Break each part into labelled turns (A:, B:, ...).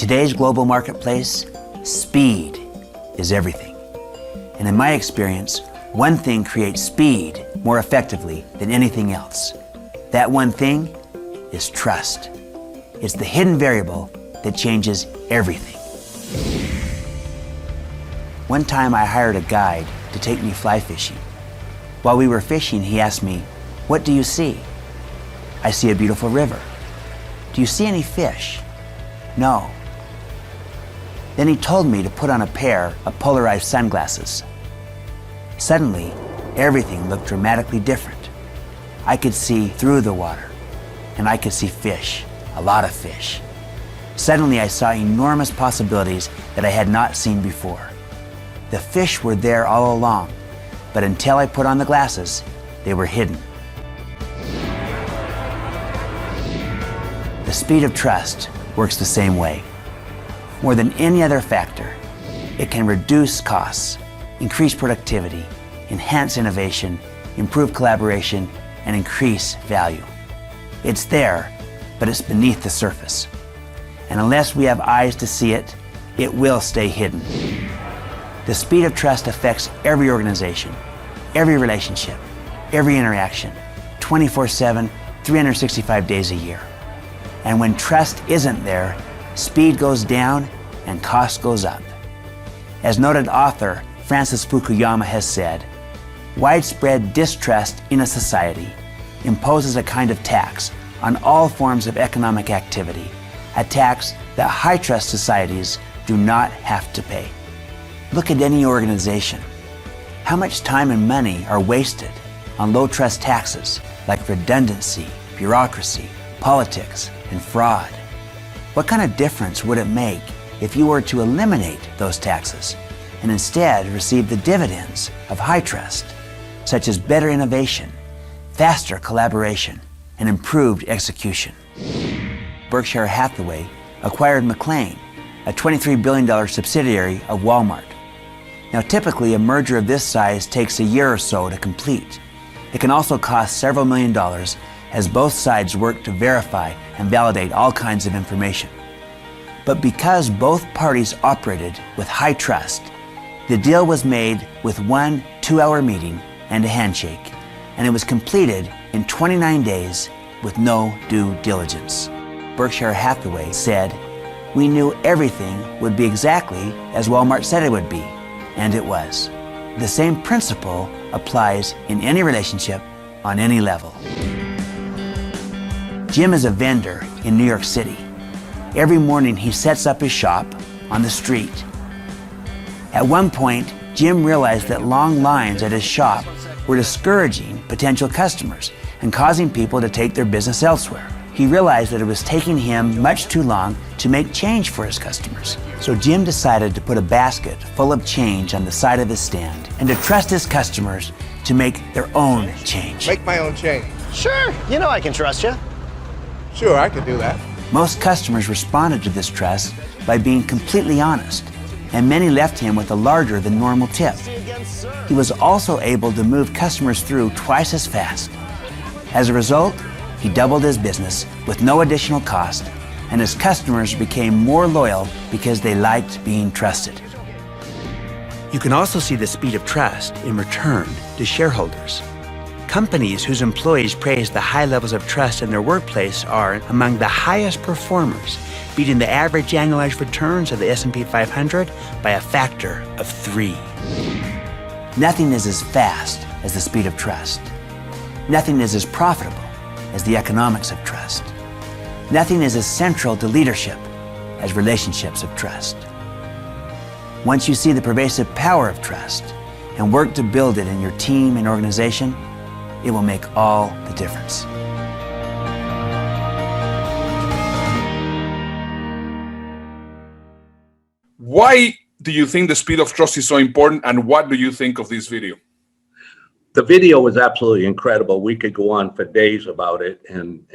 A: today's global marketplace, speed is everything. And in my experience, one thing creates speed more effectively than anything else. That one thing is trust. It's the hidden variable that changes everything. One time I hired a guide to take me fly fishing. While we were fishing, he asked me, "What do you see?" "I see a beautiful river." "Do you see any fish?" "No." Then he told me to put on a pair of polarized sunglasses. Suddenly, everything looked dramatically different. I could see through the water, and I could see fish, a lot of fish. Suddenly, I saw enormous possibilities that I had not seen before. The fish were there all along, but until I put on the glasses, they were hidden. The speed of trust works the same way. More than any other factor, it can reduce costs, increase productivity, enhance innovation, improve collaboration, and increase value. It's there, but it's beneath the surface. And unless we have eyes to see it, it will stay hidden. The speed of trust affects every organization, every relationship, every interaction, 24/7, 365 days a year. And when trust isn't there, speed goes down and cost goes up. As noted author Francis Fukuyama has said, widespread distrust in a society imposes a kind of tax on all forms of economic activity, a tax that high-trust societies do not have to pay. Look at any organization. How much time and money are wasted on low-trust taxes like redundancy, bureaucracy, politics, and fraud? What kind of difference would it make if you were to eliminate those taxes and instead receive the dividends of high trust, such as better innovation, faster collaboration, and improved execution? Berkshire Hathaway acquired McLane, a $23 billion subsidiary of Walmart. Now, typically, a merger of this size takes a year or so to complete. It can also cost several $1 million as both sides work to verify and validate all kinds of information. But because both parties operated with high trust, the deal was made with one 2-hour meeting and a handshake, and it was completed in 29 days with no due diligence. Berkshire Hathaway said, "We knew everything would be exactly as Walmart said it would be," and it was. The same principle applies in any relationship on any level. Jim is a vendor in New York City. Every morning he sets up his shop on the street. At one point, Jim realized that long lines at his shop were discouraging potential customers and causing people to take their business elsewhere. He realized that it was taking him much too long to make change for his customers. So Jim decided to put a basket full of change on the side of his stand and to trust his customers to make their own change.
B: Make my own change.
C: Sure, you know I can trust you.
B: Sure, I can do that.
A: Most customers responded to this trust by being completely honest, and many left him with a larger than normal tip. He was also able to move customers through twice as fast. As a result, he doubled his business with no additional cost, and his customers became more loyal because they liked being trusted. You can also see the speed of trust in return to shareholders. Companies whose employees praise the high levels of trust in their workplace are among the highest performers, beating the average annualized returns of the S&P 500 by a factor of 3. Nothing is as fast as the speed of trust. Nothing is as profitable as the economics of trust. Nothing is as central to leadership as relationships of trust. Once you see the pervasive power of trust and work to build it in your team and organization, it will make all the difference.
D: Why do you think the speed of trust is so important, and what do you think of this video?
E: The video was absolutely incredible. We could go on for days about it, and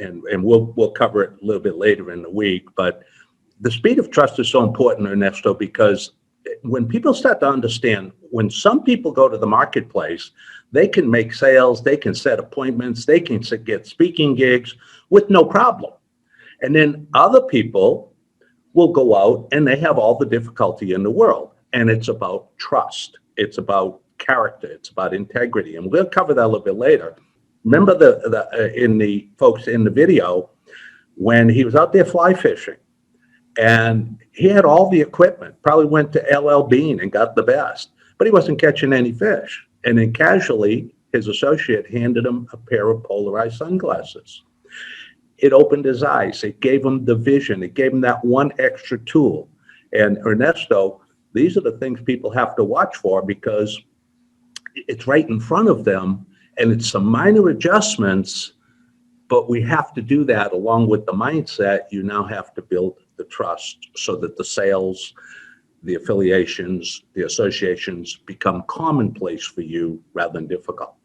E: we'll cover it a little bit later in the week. But the speed of trust is so important, Ernesto, because when people start to understand, when some people go to the marketplace, they can make sales, they can set appointments, they can get speaking gigs with no problem. And then other people will go out and they have all the difficulty in the world. And it's about trust. It's about character. It's about integrity. And we'll cover that a little bit later. Remember in the folks in the video, when he was out there fly fishing and he had all the equipment, probably went to LL Bean and got the best, but he wasn't catching any fish. And then casually, his associate handed him a pair of polarized sunglasses. It opened his eyes. It gave him the vision. It gave him that one extra tool. And Ernesto, these are the things people have to watch for because it's right in front of them and it's some minor adjustments, but we have to do that along with the mindset. You now have to build the trust so that the sales, the affiliations, the associations become commonplace for you rather than difficult.